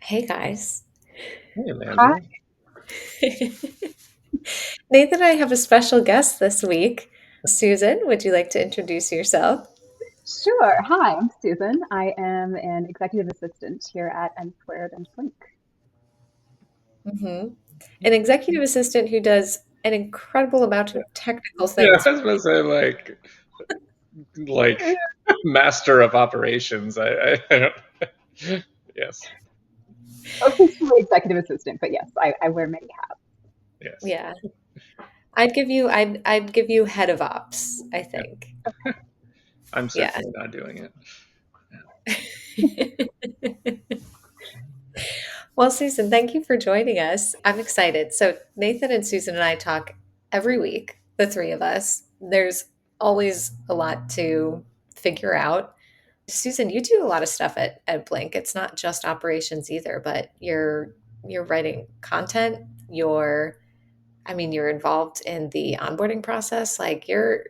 Hey guys. Hey, Hi, Amanda. Nathan and I have a special guest this week. Susan, would you like to introduce yourself? sure. Hi, I'm Susan. I am an executive assistant here at N Squared and Blink. Hmm. An executive assistant who does an incredible amount Yeah, of technical yeah, things. I was gonna say like master of operations. I don't. Yes, Officially executive assistant, but yes, I wear many hats. yes. Yeah. I'd give you head of ops, I Yeah. think. I'm Yeah. certainly not doing it. Well, Susan, thank you for joining us. I'm excited. So, Nathan and Susan and I talk every week, the three of us. There's always a lot to figure out. Susan, you do a lot of stuff at Blink. It's not just operations either, but you're writing content, you're involved in the onboarding process. Like you're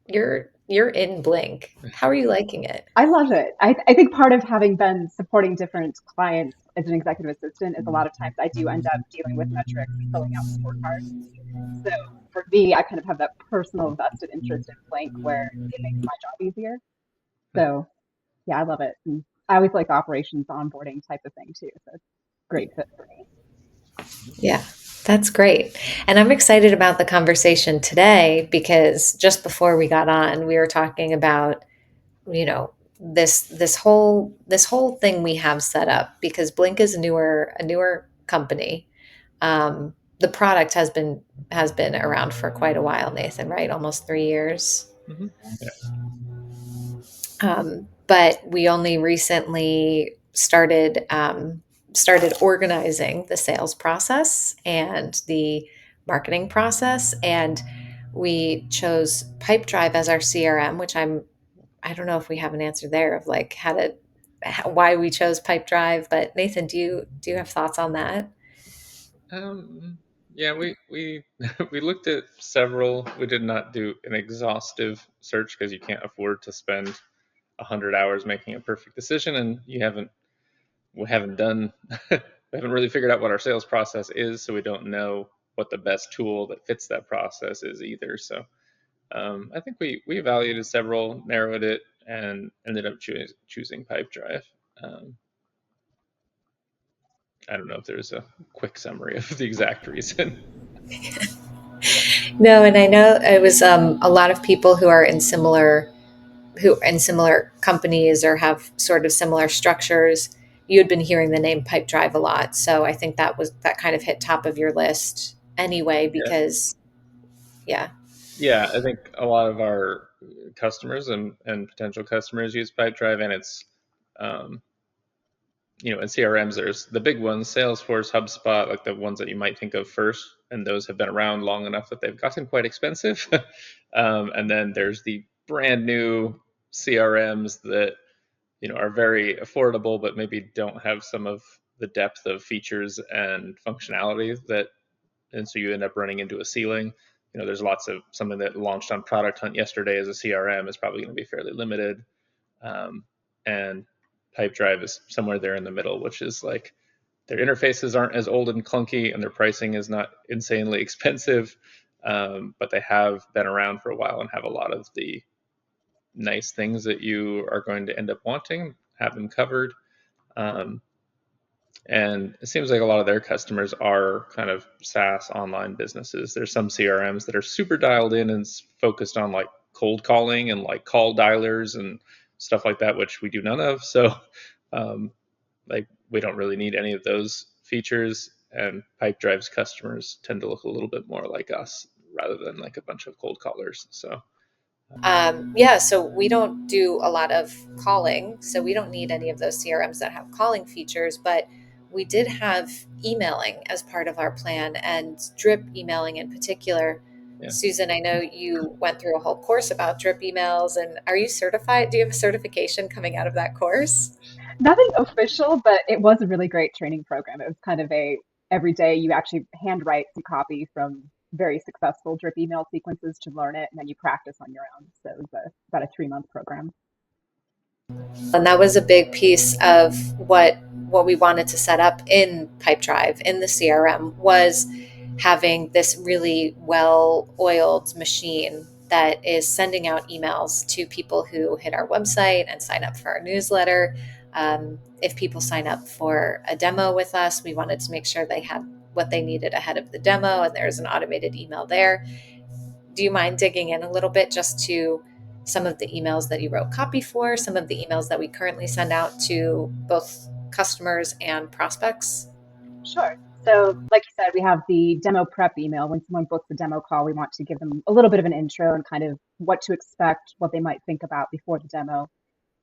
in Blink. How are you liking it? I love it. I think part of having been supporting different clients as an executive assistant is a lot of times I do end up dealing with metrics and filling out scorecards. So for me, I kind of have that personal vested interest in Blink where it makes my job easier. So yeah, I love it. And I always like operations onboarding type of thing too. So it's a great fit for me. Yeah, that's great. And I'm excited about the conversation today because just before we got on, we were talking about, this whole thing we have set up because Blink is a newer company. The product has been around for quite a while, Nathan, right? Almost 3 years. Hmm. Yeah. But we only recently started organizing the sales process and the marketing process, and we chose Pipedrive as our CRM, which I don't know if we have an answer there of like why we chose Pipedrive. But Nathan, do you have thoughts on that? Um, yeah, we we looked at several. We did not do an exhaustive search because you can't afford to spend 100 hours making a perfect decision, and we haven't done we haven't really figured out what our sales process is, so we don't know what the best tool that fits that process is either. So I think we evaluated several, narrowed it, and ended up choosing Pipedrive. Um, I don't know if there's a quick summary of the exact reason. No, and I know it was a lot of people who are in similar companies or have sort of similar structures. You had been hearing the name Pipedrive a lot, so I think that kind of hit top of your list anyway Yeah, because yeah. yeah. I think a lot of our customers and potential customers use Pipedrive, and it's um, in CRMs, there's the big ones, Salesforce, HubSpot, like the ones that you might think of first, and those have been around long enough that they've gotten quite expensive. And then there's the brand new CRMs that are very affordable, but maybe don't have some of the depth of features and functionality that, and so you end up running into a ceiling. There's lots of something that launched on Product Hunt yesterday as a CRM is probably going to be fairly limited, and Pipedrive is somewhere there in the middle, which is like their interfaces aren't as old and clunky, and their pricing is not insanely expensive, but they have been around for a while and have a lot of the nice things that you are going to end up wanting, have them covered. Um, and it seems like a lot of their customers are kind of SaaS online businesses. There's some CRMs that are super dialed in and focused on like cold calling and like call dialers and stuff like that, which we do none of. So, um, like, we don't really need any of those features. And Pipedrive's customers tend to look a little bit more like us rather than like a bunch of cold callers. So, Yeah, so we don't do a lot of calling, so we don't need any of those CRMs that have calling features, but we did have emailing as part of our plan and drip emailing in particular. yeah. Susan, I know you went through a whole course about drip emails, and are you certified? Do you have a certification coming out of that course? Nothing official, but it was a really great training program. It was kind of a every day you actually handwrite some copy from very successful drip email sequences to learn it, and then you practice on your own. So it was about a 3-month program. And that was a big piece of what we wanted to set up in Pipedrive in the CRM was having this really well-oiled machine that is sending out emails to people who hit our website and sign up for our newsletter. If people sign up for a demo with us, we wanted to make sure they had what they needed ahead of the demo, and there's an automated email there. Do you mind digging in a little bit just to some of the emails that you wrote copy for, some of the emails that we currently send out to both customers and prospects? Sure. So, like you said, we have the demo prep email. When someone books a demo call, we want to give them a little bit of an intro and kind of what to expect, what they might think about before the demo.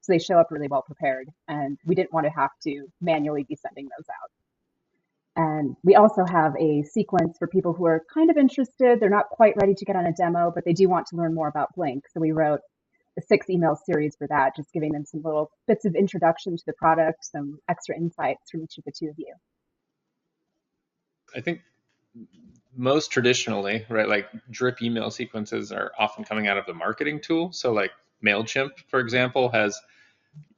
So they show up really well prepared. And we didn't want to have to manually be sending those out. And we also have a sequence for people who are kind of interested. They're not quite ready to get on a demo, but they do want to learn more about Blink. So we wrote a 6 email series for that, just giving them some little bits of introduction to the product, some extra insights from each of the two of you. I think most traditionally, right, like drip email sequences are often coming out of the marketing tool. So like MailChimp, for example, has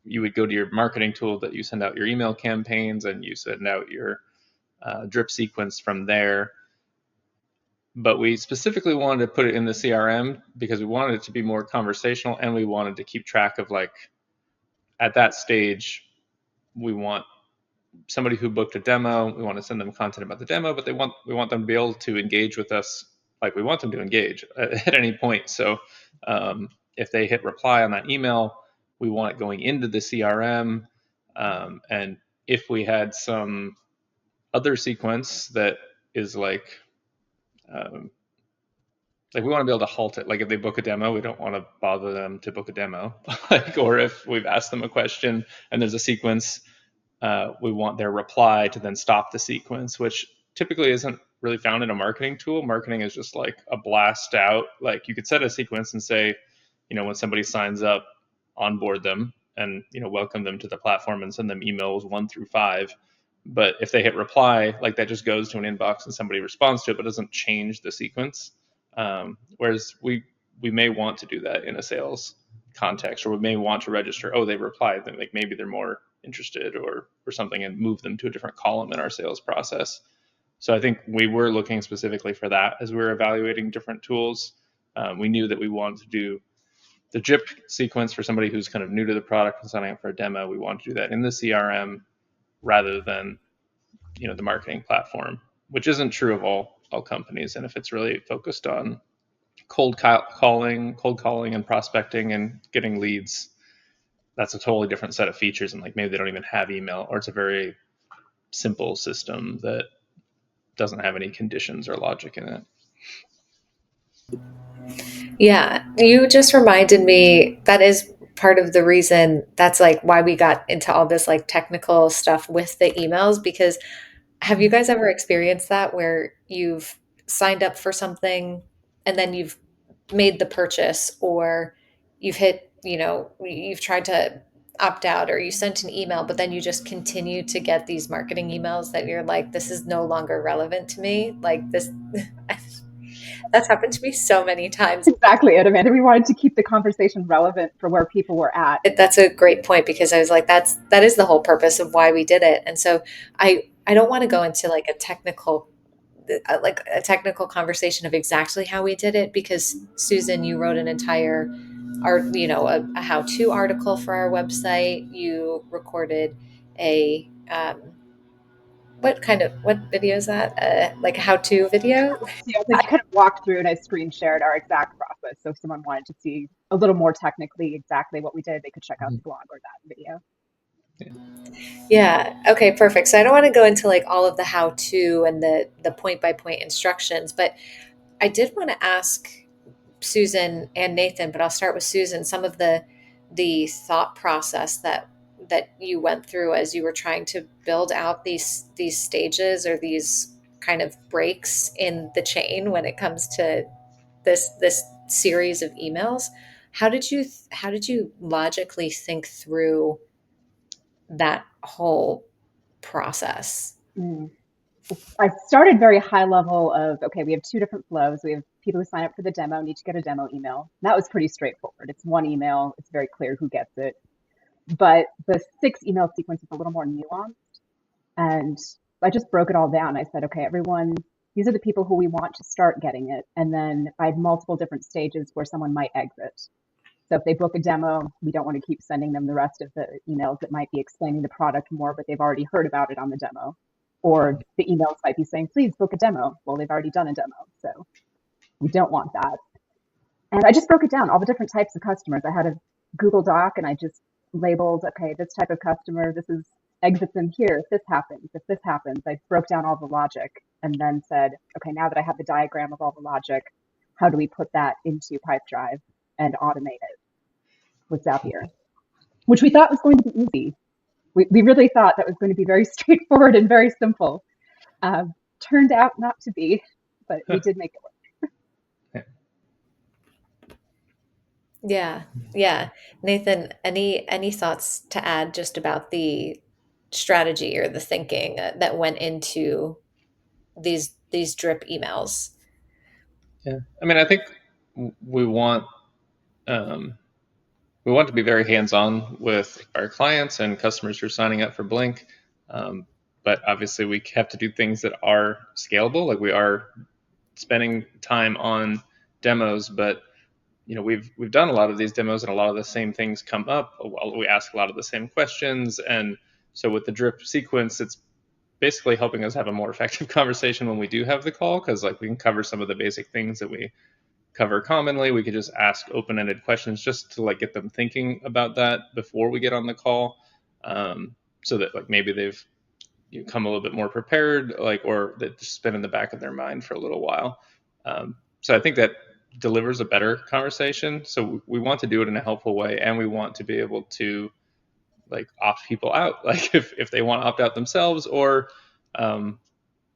you would go to your marketing tool that you send out your email campaigns and you send out your drip sequence from there. But we specifically wanted to put it in the CRM because we wanted it to be more conversational and we wanted to keep track of like at that stage, we want somebody who booked a demo, we want to send them content about the demo, but we want them to be able to engage with us like we want them to engage at any point. So if they hit reply on that email, we want it going into the CRM. And if we had some other sequence that is um, like we want to be able to halt it. Like if they book a demo, we don't want to bother them to book a demo. Like, or if we've asked them a question and there's a sequence, we want their reply to then stop the sequence, which typically isn't really found in a marketing tool. Marketing is just like a blast out. Like you could set a sequence and say, when somebody signs up, onboard them and, welcome them to the platform and send them emails 1 through 5. But if they hit reply, like that just goes to an inbox and somebody responds to it, but doesn't change the sequence. Whereas we may want to do that in a sales context, or we may want to register, oh, they replied, then like maybe they're more interested or something, and move them to a different column in our sales process. So I think we were looking specifically for that as we were evaluating different tools. We knew that we wanted to do the drip sequence for somebody who's kind of new to the product and signing up for a demo. We want to do that in the CRM rather than the marketing platform, which isn't true of all companies. And if it's really focused on cold calling and prospecting and getting leads, that's a totally different set of features. And like maybe they don't even have email, or it's a very simple system that doesn't have any conditions or logic in it. Yeah, you just reminded me that is part of the reason that's like why we got into all this like technical stuff with the emails because have you guys ever experienced that where you've signed up for something and then you've made the purchase or you've hit, you've tried to opt out or you sent an email, but then you just continue to get these marketing emails that you're like, this is no longer relevant to me. Like this, that's happened to me so many times. Exactly it, Amanda. We wanted to keep the conversation relevant for where people were at. That's a great point because I was like, that is the whole purpose of why we did it. And so I don't want to go into like a technical conversation of exactly how we did it because Susan, you wrote an entire art, a how-to article for our website. You recorded a what video is that? Like a how-to video? I kind of walked through and I screen shared our exact process. So if someone wanted to see a little more technically exactly what we did, they could check out the blog or that video. Yeah. Okay, perfect. So I don't want to go into like all of the how-to and the point by point instructions, but I did want to ask Susan and Nathan, but I'll start with Susan, some of the thought process that you went through as you were trying to build out these stages or these kind of breaks in the chain when it comes to this series of emails. How did you logically think through that whole process? Mm. I started very high level of, okay, we have two different flows. We have people who sign up for the demo need to get a demo email. That was pretty straightforward. It's one email. It's very clear who gets it. but the 6 email sequence is a little more nuanced. And I just broke it all down. I said, okay, everyone, these are the people who we want to start getting it. And then I have multiple different stages where someone might exit. So if they book a demo, we don't want to keep sending them the rest of the emails that might be explaining the product more, but they've already heard about it on the demo. Or the emails might be saying, please book a demo. Well, they've already done a demo. So we don't want that. And I just broke it down, all the different types of customers. I had a Google Doc and I just labeled, okay, this type of customer, this is exits in here. If this happens, I broke down all the logic and then said, okay, now that I have the diagram of all the logic, how do we put that into Pipedrive and automate it with Zapier? Which we thought was going to be easy. We really thought that was going to be very straightforward and very simple. Turned out not to be, but we did make it work. Yeah. Yeah. Nathan, any thoughts to add just about the strategy or the thinking that went into these drip emails? Yeah, I mean, I think we want um, we want to be very hands-on with our clients and customers who are signing up for Blink. Um, but obviously, we have to do things that are scalable. Like we are spending time on demos, but we've done a lot of these demos, and a lot of the same things come up. We ask a lot of the same questions, and so with the drip sequence, it's basically helping us have a more effective conversation when we do have the call, because like we can cover some of the basic things that we cover commonly. We could just ask open-ended questions just to like get them thinking about that before we get on the call, so that like maybe they've come a little bit more prepared, like, or that just been in the back of their mind for a little while. So I think that delivers a better conversation. So we want to do it in a helpful way, and we want to be able to like opt people out, like if they want to opt out themselves, or um,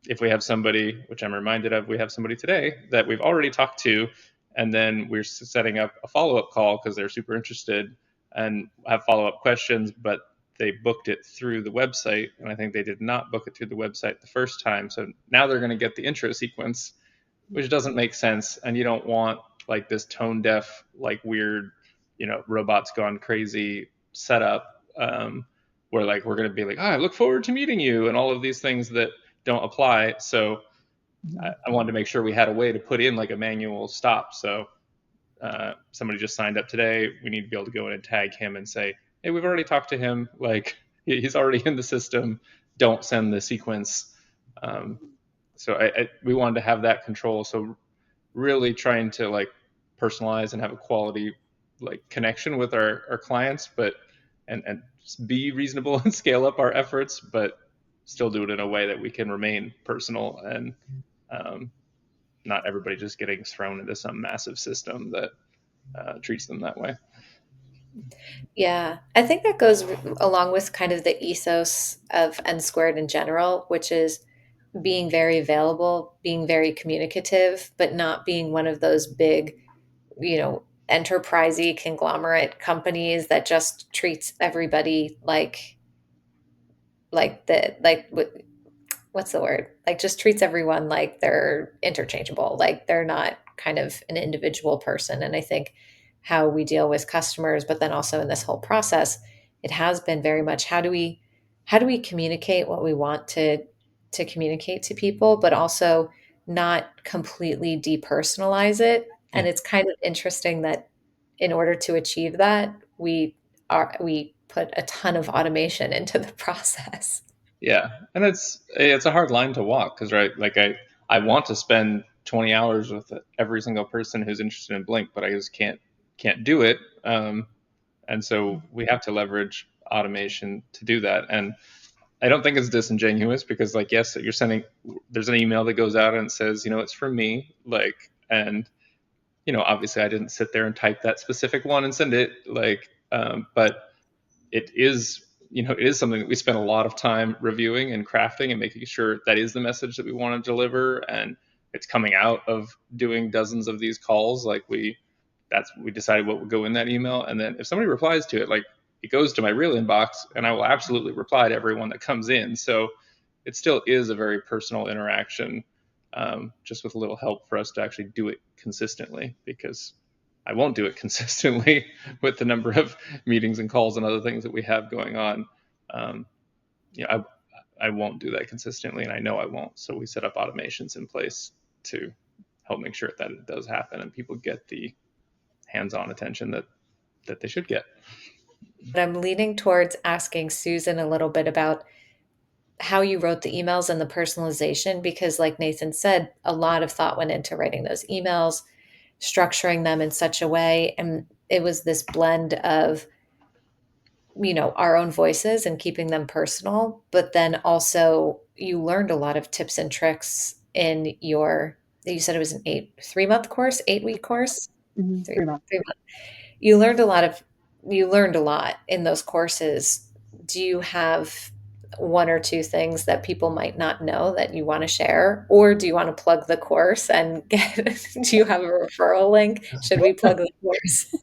if we have somebody, which I'm reminded of, we have somebody today that we've already talked to, and then we're setting up a follow-up call because they're super interested and have follow-up questions, but they booked it through the website, and I think they did not book it through the website the first time. So now they're going to get the intro sequence, which doesn't make sense, and you don't want like this tone deaf, like weird, robots gone crazy setup, where like we're going to be like, I look forward to meeting you, and all of these things that don't apply. So I wanted to make sure we had a way to put in like a manual stop. So somebody just signed up today. We need to be able to go in and tag him and say, hey, we've already talked to him. Like he's already in the system. Don't send the sequence. Um, so we wanted to have that control. So really trying to like personalize and have a quality like connection with our clients, but and be reasonable and scale up our efforts, but still do it in a way that we can remain personal and um, not everybody just getting thrown into some massive system that treats them that way. Yeah, I think that goes along with kind of the ethos of N squared in general, which is being very available, being very communicative, but not being one of those big, enterprisey conglomerate companies that just treats everybody like what's the word? Like just treats everyone like they're interchangeable, like they're not kind of an individual person. And I think how we deal with customers, but then also in this whole process, it has been very much how do we communicate what we want to communicate to people, but also not completely depersonalize it. Yeah. And it's kind of interesting that in order to achieve that, we put a ton of automation into the process. Yeah, and it's a hard line to walk because right, like I want to spend 20 hours with every single person who's interested in Blink, but I just can't do it. And so we have to leverage automation to do that. And I don't think it's disingenuous because like yes, you're sending there's an email that goes out and it says it's from me, like, and obviously I didn't sit there and type that specific one and send it, like, but it is it is something that we spend a lot of time reviewing and crafting and making sure that is the message that we want to deliver, and it's coming out of doing dozens of these calls. Like we decided what would go in that email, and then if somebody replies to it, like it goes to my real inbox and I will absolutely reply to everyone that comes in. So it still is a very personal interaction, just with a little help for us to actually do it consistently, because I won't do it consistently with the number of meetings and calls and other things that we have going on. Um, I won't do that consistently, and I know I won't. So we set up automations in place to help make sure that it does happen and people get the hands-on attention that they should get. But I'm leaning towards asking Susan a little bit about how you wrote the emails and the personalization, because, like Nathan said, a lot of thought went into writing those emails, structuring them in such a way. And it was this blend of, our own voices and keeping them personal, but then also you learned a lot of tips and tricks in you said it was an 3-month course, 8-week course, three, 3 months. 3 months. You learned a lot in those courses. Do you have one or two things that people might not know that you want to share, or do you want to plug the course and do you have a referral link? Should we plug the course?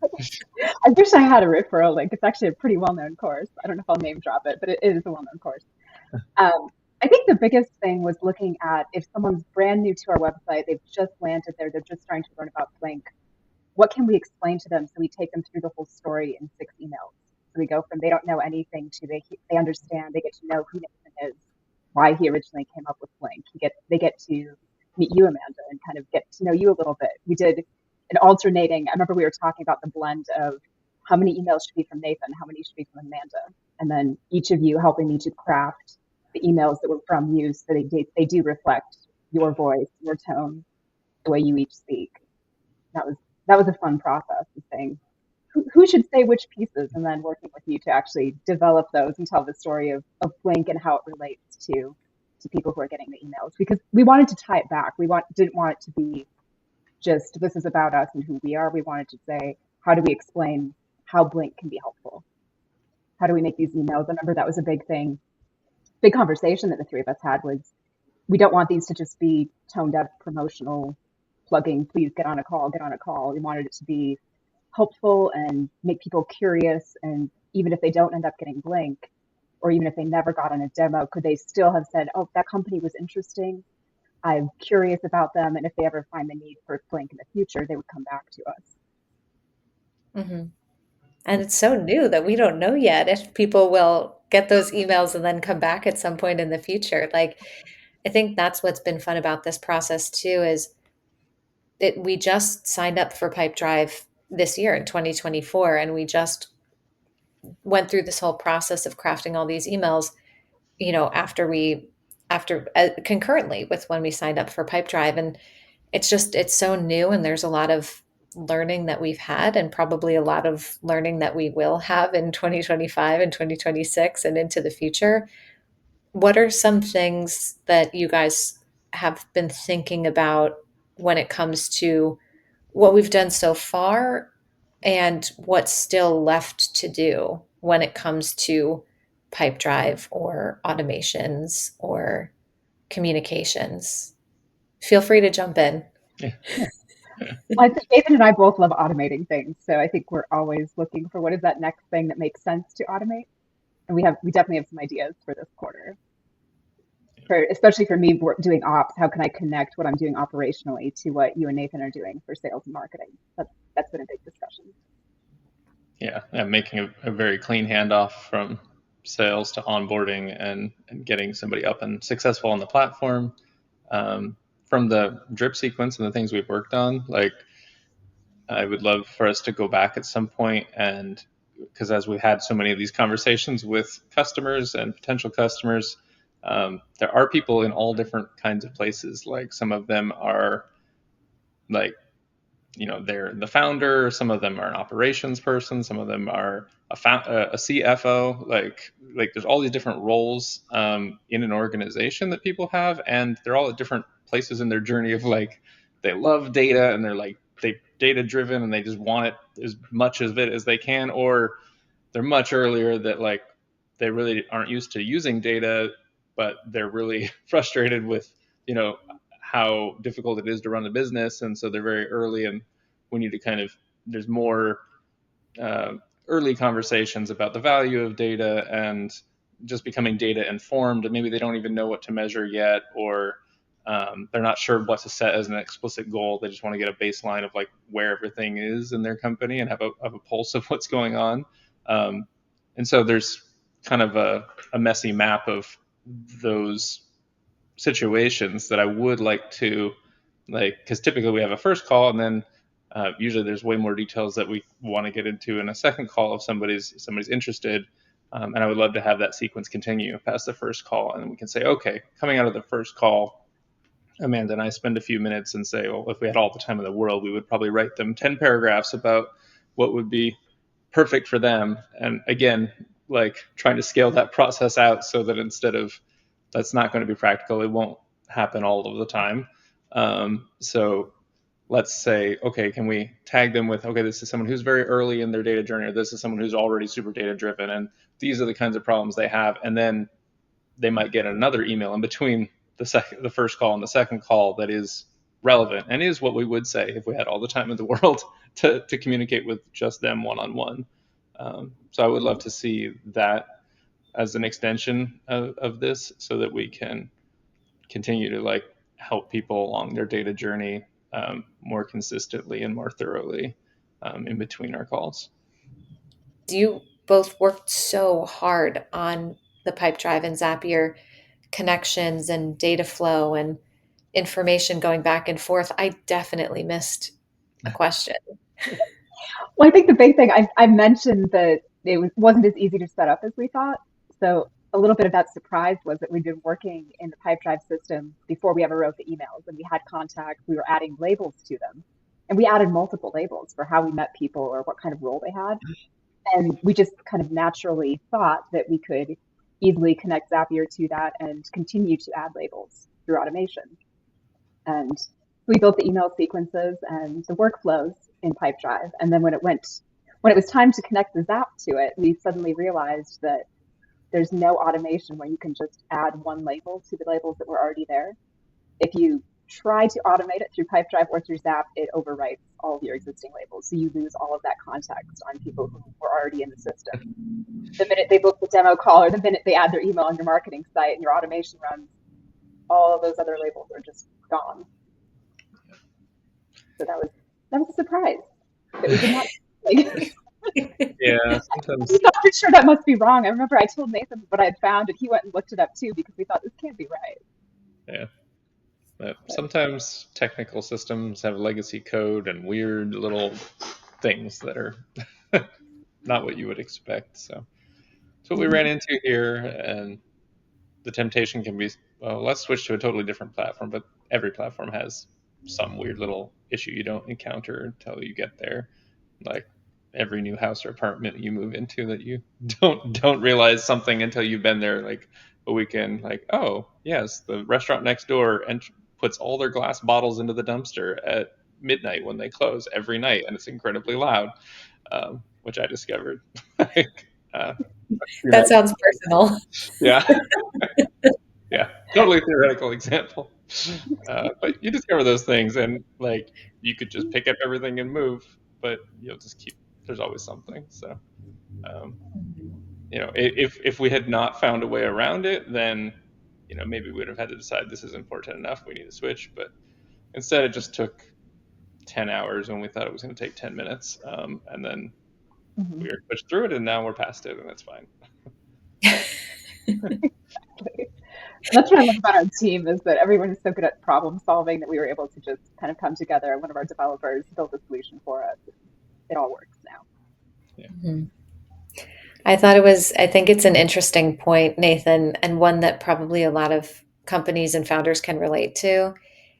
I wish I had a referral link. It's actually a pretty well-known course. I don't know if I'll name drop it, but it is a well-known course. Um, I think the biggest thing was looking at if someone's brand new to our website, they've just landed there, they're just starting to learn about Blink. What can we explain to them so we take them through the whole story in 6 emails? So we go from they don't know anything to they understand, they get to know who Nathan is, why he originally came up with Blink. They get to meet you, Amanda, and kind of get to know you a little bit. We did an alternating. I remember we were talking about the blend of how many emails should be from Nathan, how many should be from Amanda, and then each of you helping me to craft the emails that were from you, so they do reflect your voice, your tone, the way you each speak. That was that was a fun process of saying who should say which pieces, and then working with you to actually develop those and tell the story of Blink and how it relates to people who are getting the emails, because we wanted to tie it back. Didn't want it to be just this is about us and who we are. We wanted to say, how do we explain how Blink can be helpful? How do we make these emails? I remember that was a big conversation that the three of us had was we don't want these to just be tone deaf promotional plugging, please get on a call, get on a call. We wanted it to be helpful and make people curious. And even if they don't end up getting Blink, or even if they never got on a demo, could they still have said, oh, that company was interesting. I'm curious about them. And if they ever find the need for Blink in the future, they would come back to us. Hmm. And it's so new that we don't know yet if people will get those emails and then come back at some point in the future. Like, I think that's what's been fun about this process too, is that we just signed up for Pipedrive this year in 2024, and we just went through this whole process of crafting all these emails, after concurrently with when we signed up for Pipedrive. And it's so new, and there's a lot of learning that we've had, and probably a lot of learning that we will have in 2025 and 2026 and into the future. What are some things that you guys have been thinking about when it comes to what we've done so far and what's still left to do when it comes to Pipedrive or automations or communications? Feel free to jump in. Yeah. Well, I think David and I both love automating things. So I think we're always looking for what is that next thing that makes sense to automate. And we definitely have some ideas for this quarter. Especially for me doing ops, how can I connect what I'm doing operationally to what you and Nathan are doing for sales and marketing? That's been a big discussion. Yeah, making a very clean handoff from sales to onboarding and getting somebody up and successful on the platform. From the drip sequence and the things we've worked on, like I would love for us to go back at some point, and because as we've had so many of these conversations with customers and potential customers, there are people in all different kinds of places. Like some of them are like, they're the founder, some of them are an operations person, some of them are a CFO. Like there's all these different roles in an organization that people have, and they're all at different places in their journey of like they love data and they're like they data driven and they just want it as much of it as they can, or they're much earlier that like they really aren't used to using data, but they're really frustrated with how difficult it is to run a business, and so they're very early, and we need to kind of there's more uh, early conversations about the value of data and just becoming data informed, and maybe they don't even know what to measure yet, or They're not sure what to set as an explicit goal. They just want to get a baseline of like where everything is in their company and have a pulse of what's going on. Um, and so there's kind of a messy map of those situations that I would like to like, because typically we have a first call and then usually there's way more details that we want to get into in a second call if somebody's interested. And I would love to have that sequence continue past the first call, and we can say, okay, coming out of the first call, Amanda and I spend a few minutes and say, well, if we had all the time in the world, we would probably write them 10 paragraphs about what would be perfect for them. And again, like trying to scale that process out so that instead of that's not going to be practical, it won't happen all of the time. So let's say, okay, can we tag them with, okay, this is someone who's very early in their data journey, or this is someone who's already super data driven, and these are the kinds of problems they have. And then they might get another email in between the first call and the second call that is relevant and is what we would say if we had all the time in the world to communicate with just them one on one. So I would love to see that as an extension of this so that we can continue to like help people along their data journey more consistently and more thoroughly in between our calls. You both worked so hard on the Pipedrive and Zapier connections and data flow and information going back and forth. I definitely missed a question. Well, I think the big thing I mentioned that wasn't as easy to set up as we thought. So a little bit of that surprise was that we'd been working in the Pipedrive system before we ever wrote the emails, and we had contacts. We were adding labels to them, and we added multiple labels for how we met people or what kind of role they had. And we just kind of naturally thought that we could easily connect Zapier to that and continue to add labels through automation. And we built the email sequences and the workflows in Pipedrive. And then when it was time to connect the Zap to it, we suddenly realized that there's no automation where you can just add one label to the labels that were already there. If you try to automate it through Pipedrive or through Zap, it overwrites all of your existing labels. So you lose all of that context on people who were already in the system. The minute they book the demo call or the minute they add their email on your marketing site and your automation runs, all of those other labels are just gone. So that was a surprise that we did not like. Yeah, We sometimes. thought for sure that must be wrong. I remember I told Nathan what I'd found, and he went and looked it up too because we thought this can't be right. Yeah. But But sometimes technical systems have legacy code and weird little things that are not what you would expect. So that's what we ran into here. And the temptation can be, well, let's switch to a totally different platform. But every platform has some weird little issue you don't encounter until you get there. Like every new house or apartment you move into that you don't realize something until you've been there like a weekend. Like, oh yes, the restaurant next door and puts all their glass bottles into the dumpster at midnight when they close every night, and it's incredibly loud, which I discovered like a few That nights. sounds personal. Yeah, yeah, totally theoretical example. But you discover those things, and like you could just pick up everything and move, but you'll just keep. There's always something. So, um, if we had not found a way around it, then maybe we would have had to decide this is important enough. We need to switch, but instead, it just took 10 hours when we thought it was going to take 10 minutes, and then mm-hmm. we were pushed through it, and now we're past it, and that's fine. That's what I love about our team is that everyone is so good at problem solving that we were able to just kind of come together. One of our developers built a solution for us. It all works now. Yeah. Mhm. I think it's an interesting point, Nathan, and one that probably a lot of companies and founders can relate to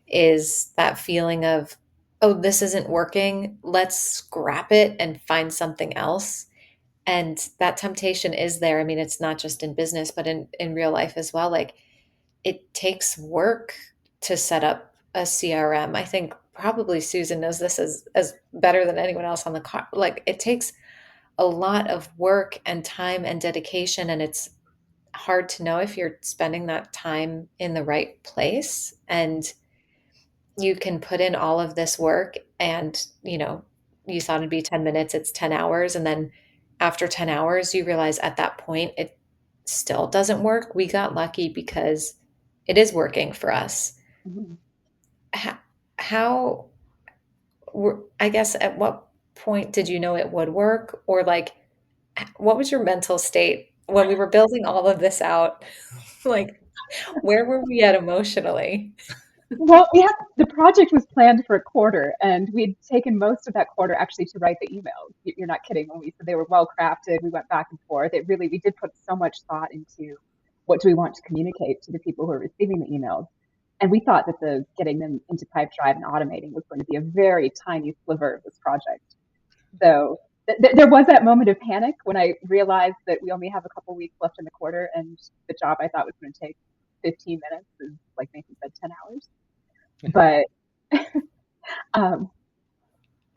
is that feeling of, oh, this isn't working. Let's scrap it and find something else. And that temptation is there. I mean, it's not just in business, but in real life as well. Like it takes work to set up a CRM. I think probably Susan knows this as better than anyone else on the car. Like it takes a lot of work and time and dedication, and it's hard to know if you're spending that time in the right place. And you can put in all of this work and, you thought it'd be 10 minutes, it's 10 hours. And then after 10 hours, you realize at that point, it still doesn't work. We got lucky because it is working for us. Mhm. How, how I guess at what point did you know it would work? Or like, what was your mental state when we were building all of this out? Like, where were we at emotionally? Well, we had the project was planned for a quarter, and we'd taken most of that quarter actually to write the emails. You're not kidding when we said they were well crafted. We went back and forth. It really, we did put so much thought into what do we want to communicate to the people who are receiving the emails. And we thought that the getting them into Pipedrive and automating was going to be a very tiny sliver of this project. So there was that moment of panic when I realized that we only have a couple weeks left in the quarter, and the job I thought was going to take 15 minutes is, like Nathan said, 10 hours. But um,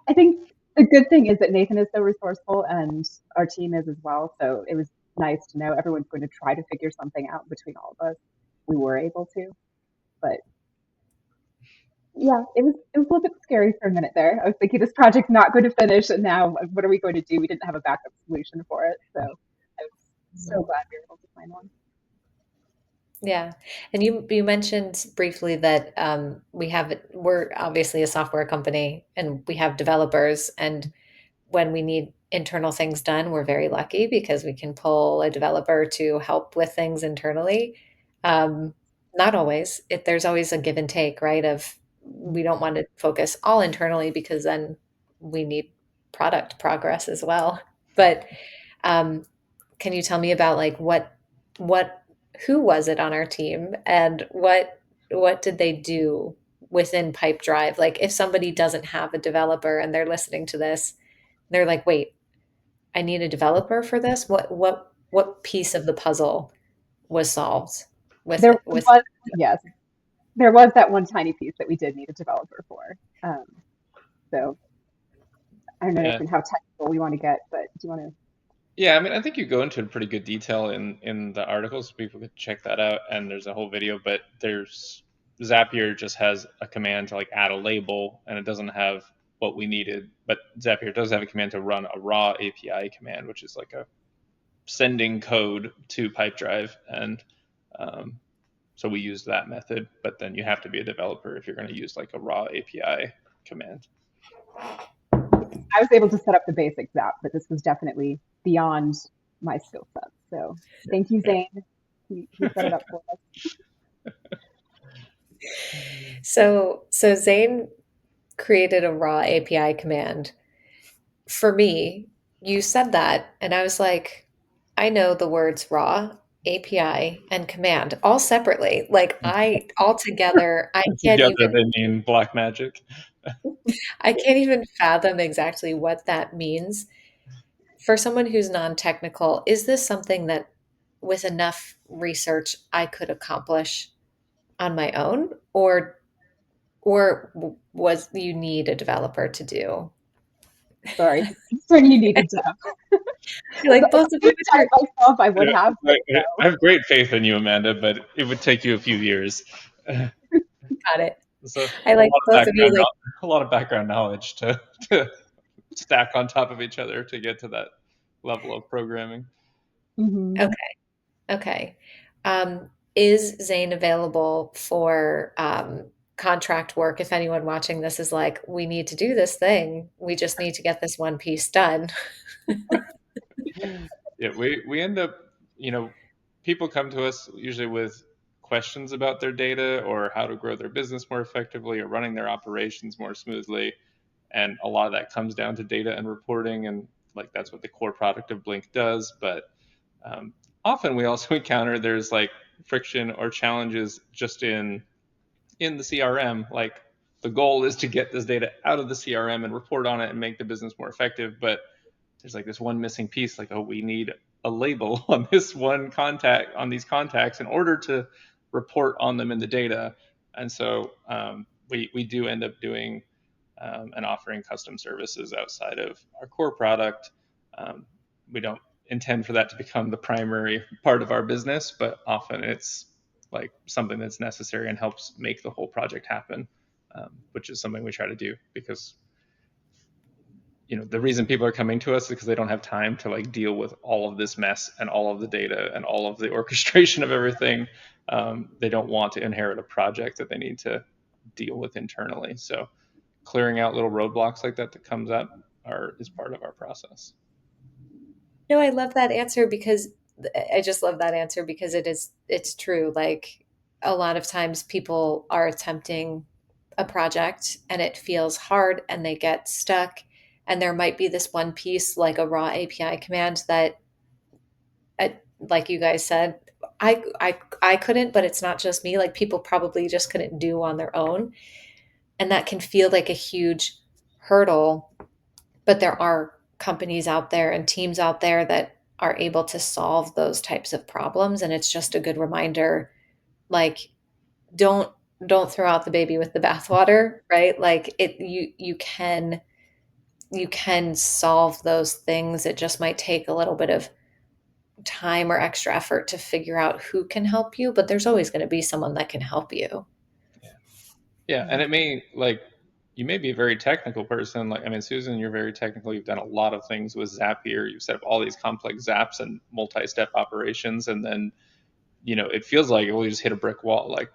I think the good thing is that Nathan is so resourceful and our team is as well. So it was nice to know everyone's going to try to figure something out between all of us. We were able to, but yeah, it was a little bit scary for a minute there. I was thinking this project's not going to finish, and now what are we going to do? We didn't have a backup solution for it, so I was so glad we were able to find one. Yeah. And you mentioned briefly that we're obviously a software company and we have developers, and when we need internal things done, we're very lucky because we can pull a developer to help with things internally. Um, Not always. There's always a give and take, right? Of we don't want to focus all internally because then we need product progress as well. But um, can you tell me about like what who was it on our team and what did they do within Pipedrive? Like if somebody doesn't have a developer and they're listening to this, they're like, "Wait, I need a developer for this?" What piece of the puzzle was solved with There it with was, yes, there was that one tiny piece that we did need a developer for. So I don't know, Yeah. Nathan, how technical we want to get, but do you want to? Yeah, I mean, I think you go into pretty good detail in the articles. People could check that out, and there's a whole video. But there's Zapier just has a command to like add a label, and it doesn't have what we needed. But Zapier does have a command to run a raw API command, which is like a sending code to Pipedrive, and um, so we use that method. But then you have to be a developer if you're going to use like a raw API command. I was able to set up the basics app, but this was definitely beyond my skill set. So thank you, Zane. He set it up for us. so Zane created a raw API command. For me, you said that, and I was like, I know the words raw, API, and command all separately. Like I all together, Together, they mean black magic. I can't even fathom exactly what that means. For someone who's non-technical, is this something that with enough research I could accomplish on my own, or was you need a developer to do? Sorry, concern you needed to have. You're If like I both of you could type myself, I would Yeah, have, but I have great faith in you, Amanda, but it would take you a few years. got it. So I like both of you like a lot of background knowledge to stack on top of each other to get to that level of programming. hmm. okay. Okay. Is Zane available for contract work if anyone watching this is like, we need to do this thing. We just need to get this one piece done. Yeah, we end up, you know, people come to us usually with questions about their data or how to grow their business more effectively or running their operations more smoothly. And a lot of that comes down to data and reporting, and like that's what the core product of Blink does. But um, often we also encounter there's like friction or challenges just in the CRM. Like the goal is to get this data out of the CRM and report on it and make the business more effective, but there's like this one missing piece. Like, oh, we need a label on this one contact on these contacts in order to report on them in the data. And so we do end up doing and offering custom services outside of our core product. Um, we don't intend for that to become the primary part of our business, but often it's like something that's necessary and helps make the whole project happen, which is something we try to do because the reason people are coming to us is because they don't have time to like deal with all of this mess and all of the data and all of the orchestration of everything. They don't want to inherit a project that they need to deal with internally. So clearing out little roadblocks like that comes up is part of our process. No, I love that answer because I just love that answer because it's true. Like a lot of times people are attempting a project and it feels hard and they get stuck. And there might be this one piece, like a raw API command that, uh, like you guys said, I couldn't, but it's not just me. Like people probably just couldn't do on their own, and that can feel like a huge hurdle. But there are companies out there and teams out there that are able to solve those types of problems, and it's just a good reminder, like don't don't throw out the baby with the bathwater, right? Like you can solve those things. It just might take a little bit of time or extra effort to figure out who can help you, but there's always going to be someone that can help you. Yeah. Yeah, and it may like you may be a very technical person. Like I mean, Susan, you're very technical. You've done a lot of things with Zapier. You've set up all these complex zaps and multi-step operations, and then it feels like well, you just hit a brick wall. Like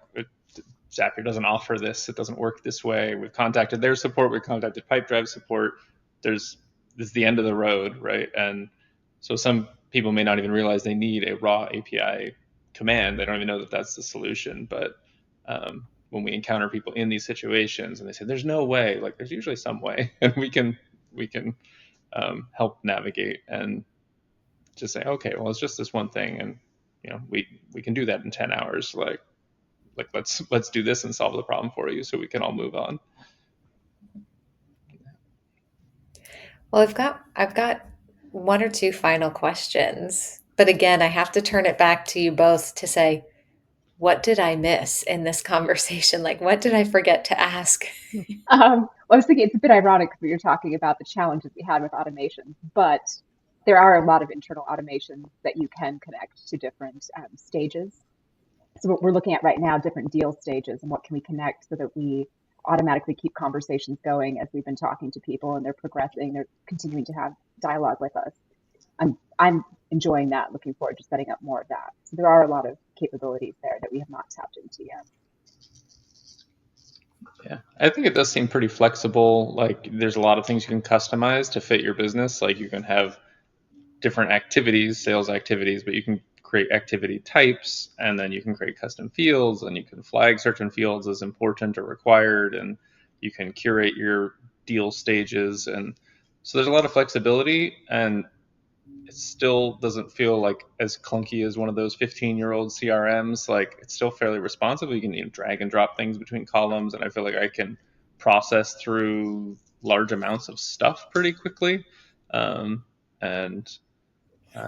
Zapier doesn't offer this. It doesn't work this way. We've contacted their support. We've contacted Pipedrive support. There's This is the end of the road, right? And so some people may not even realize they need a raw API command. They don't even know that that's the solution. But when we encounter people in these situations and they say, "There's no way," like there's usually some way, and we can help navigate and just say, "Okay, well, it's just this one thing, and we can do that in 10 hours." Like let's do this and solve the problem for you so we can all move on. Well, I've got one or two final questions. But again, I have to turn it back to you both to say, what did I miss in this conversation? Like, what did I forget to ask? Well, I was thinking it's a bit ironic because you're talking about the challenges we had with automation, but there are a lot of internal automations that you can connect to different stages. So what we're looking at right now, different deal stages, and what can we connect so that we automatically keep conversations going as we've been talking to people and they're progressing, they're continuing to have dialogue with us. I'm enjoying that, looking forward to setting up more of that. So there are a lot of capabilities there that we have not tapped into yet. Yeah, I think it does seem pretty flexible. Like there's a lot of things you can customize to fit your business. Like you can have different activities, sales activities, but you can create activity types, and then you can create custom fields, and you can flag certain fields as important or required, and you can curate your deal stages. And so there's a lot of flexibility, and it still doesn't feel like as clunky as one of those 15-year-old CRMs. Like it's still fairly responsive. You can drag and drop things between columns, and I feel like I can process through large amounts of stuff pretty quickly. And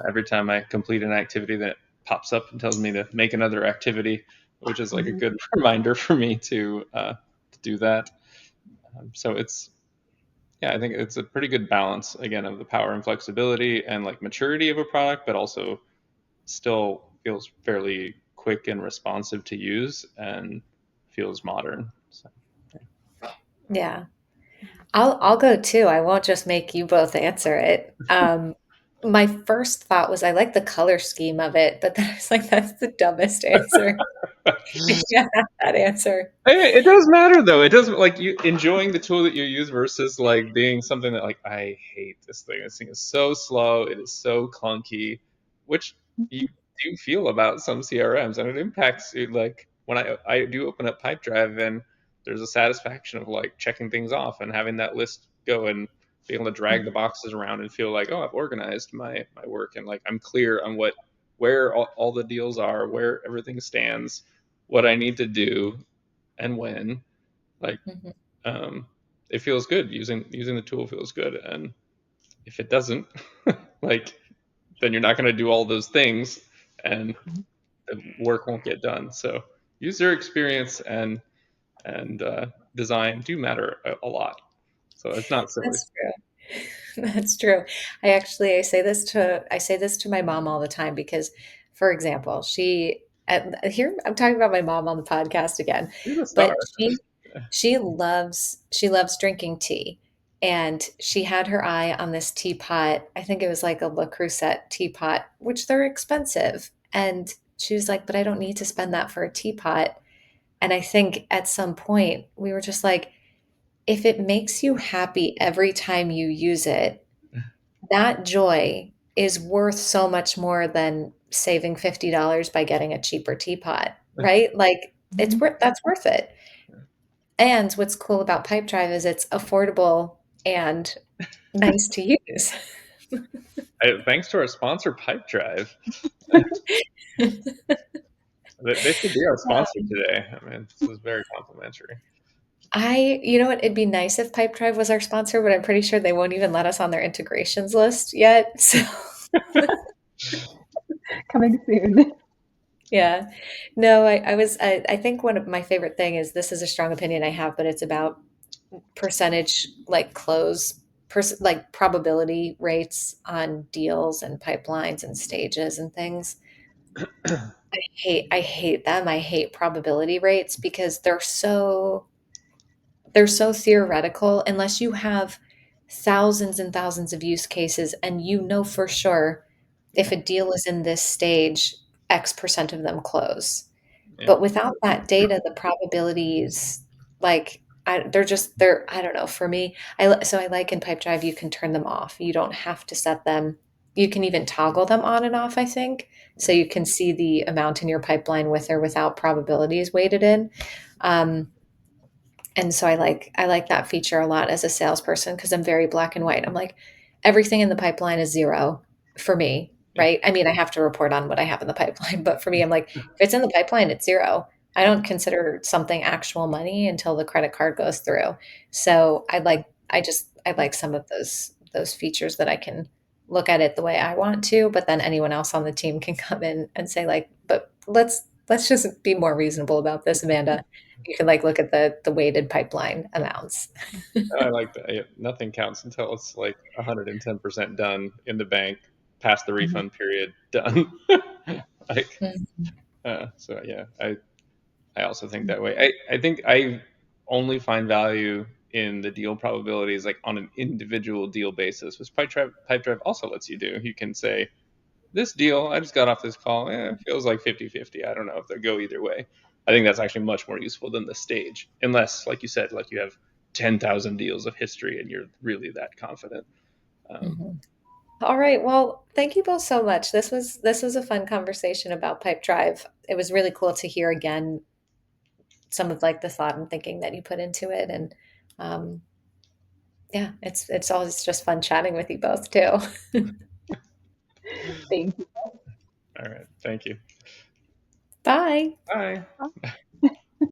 every time I complete an activity, that pops up and tells me to make another activity, which is like a Mhm. good reminder for me to do that. So it's yeah, I think it's a pretty good balance again of the power and flexibility and like maturity of a product, but also still feels fairly quick and responsive to use and feels modern. So, Yeah. I'll go too. I won't just make you both answer it. My first thought was I like the color scheme of it, but then I was like, that's the dumbest answer. yeah. You can't have that answer. Hey, it does matter though. It doesn't like you enjoying the tool that you use versus like being something that like I hate this thing. This thing is so slow. It is so clunky, which you do feel about some CRMs, and it impacts it. Like when I do open up Pipedrive, and there's a satisfaction of like checking things off and having that list go and being able to drag the boxes around and feel like oh I've organized my work and like I'm clear on where all the deals are, where everything stands, what I need to do and when like Mhm. um, it feels good using the tool feels good, and if it doesn't like then you're not going to do all those things and the work won't get done. So user experience and design do matter a lot, so it's not silly. That's true. That's true. I say this to my mom all the time because, for example, here I'm talking about my mom on the podcast again, You're the star. but she loves drinking tea, and she had her eye on this teapot. I think it was like a Le Creuset teapot, which they're expensive. And she was like, but I don't need to spend that for a teapot. And I think at some point we were just like, if it makes you happy every time you use it, that joy is worth so much more than saving $50 by getting a cheaper teapot, right? Like it's Mhm. worth that's worth it. And what's cool about Pipedrive is it's affordable and nice to use. Thanks to our sponsor, Pipedrive. They should be our sponsor today. I mean, this is very complimentary. You know what? It'd be nice if Pipedrive was our sponsor, but I'm pretty sure they won't even let us on their integrations list yet. So, Coming soon. yeah. No, I think one of my favorite thing is this is a strong opinion I have, but it's about percentage like like probability rates on deals and pipelines and stages and things. I hate them. I hate probability rates because they're so theoretical unless you have thousands and thousands of use cases and you know for sure if Yeah, a deal is in this stage, X percent of them close. yeah, But without that data, the probabilities, like, they're, I don't know, for me, so I like in Pipedrive, you can turn them off. You don't have to set them. You can even toggle them on and off, I think. So yeah. you can see the amount in your pipeline with or without probabilities weighted in. Um, and so I like that feature a lot as a salesperson because I'm very black and white. I'm like, everything in the pipeline is zero for me, Yeah. right? I mean, I have to report on what I have in the pipeline, but for me, I'm like, if it's in the pipeline, it's zero. I don't consider something actual money until the credit card goes through. So I like some of those features that I can look at it the way I want to, but then anyone else on the team can come in and say like, but let's just be more reasonable about this, Amanda. You can like look at the weighted pipeline amounts. I like that. Yeah, nothing counts until it's like 110% done in the bank, past the Mhm. refund period, done. Like, Mm, so yeah, I also think that way. I think I only find value in the deal probabilities like on an individual deal basis, which Pipedrive also lets you do. You can say, this deal, I just got off this call, it feels like 50-50. I don't know if they'll go either way. I think that's actually much more useful than the stage, unless, like you said, like you have 10,000 deals of history and you're really that confident. Um, mhm. All right. Well, thank you both so much. This was a fun conversation about Pipedrive. It was really cool to hear again some of like the thought and thinking that you put into it. And um, yeah, it's always just fun chatting with you both too. Thank all right. Thank you. Bye. Bye. you.